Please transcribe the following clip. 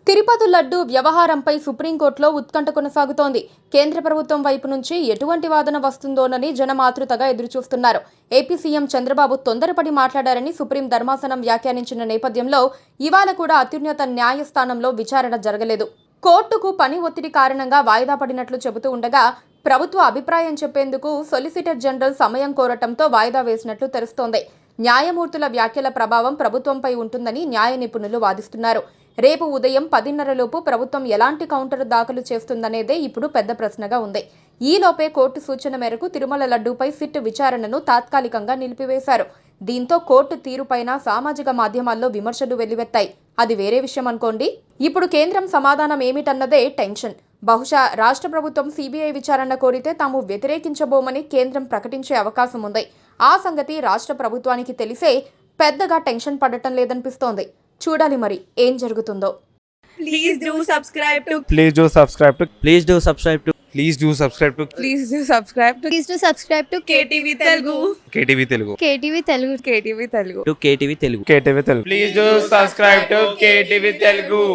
తిరుపతి లడ్డు వ్యవహారంపై సుప్రీంకోర్టులో ఉత్కంఠ కొనసాగుతోంది. కేంద్ర ప్రభుత్వం వైపు నుంచి ఎటువంటి వాదన వస్తుందోనని జనం ఆతృతగా ఎదురుచూస్తున్నారు. ఏపీ సీఎం చంద్రబాబు తొందరపడి మాట్లాడారని సుప్రీం ధర్మాసనం వ్యాఖ్యానించిన నేపథ్యంలో ఇవాళ కూడా అత్యున్నత న్యాయస్థానంలో విచారణ జరగలేదు. కోర్టుకు పని ఒత్తిడి కారణంగా వాయిదా పడినట్లు చెబుతూ ఉండగా ప్రభుత్వ అభిప్రాయం చెప్పేందుకు సొలిసిటర్ జనరల్ సమయం కోరటంతో వాయిదా వేసినట్లు తెలుస్తోంది. న్యాయమూర్తుల వ్యాఖ్యల ప్రభావం ప్రభుత్వంపై ఉంటుందని న్యాయ నిపుణులు వాదిస్తున్నారు. రేపు ఉదయం 10:30లోపు ప్రభుత్వం ఎలాంటి కౌంటర్ దాఖలు చేస్తుందనేదే ఇప్పుడు పెద్ద ప్రశ్నగా ఉంది. ఈలోపే కోర్టు సూచన మేరకు తిరుమల లడ్డూపై సిట్ విచారణను తాత్కాలికంగా నిలిపివేశారు. దీంతో కోర్టు తీరుపైన సామాజిక మాధ్యమాల్లో విమర్శలు వెల్లువెత్తాయి. అది వేరే విషయం అనుకోండి. ఇప్పుడు కేంద్రం సమాధానం ఏమిటన్నదే టెన్షన్. బహుశా రాష్ట్ర ప్రభుత్వం సిబిఐ విచారణ కోరితే తాము వ్యతిరేకించబోమని కేంద్రం ప్రకటించే అవకాశం ఉంది. ఆ సంగతి రాష్ట్ర ప్రభుత్వానికి తెలిసే పెద్దగా టెన్షన్ పడటం లేదనిపిస్తోంది. చూడాలి మరి ఏం జరుగుతుందో. Please do subscribe to Please do subscribe to Please do subscribe to Please do subscribe to Please do subscribe to Please do subscribe to KTV Telugu. KTV Telugu. KTV Telugu. KTV Telugu. KTV Telugu. KTV Telugu. Please do subscribe to KTV Telugu.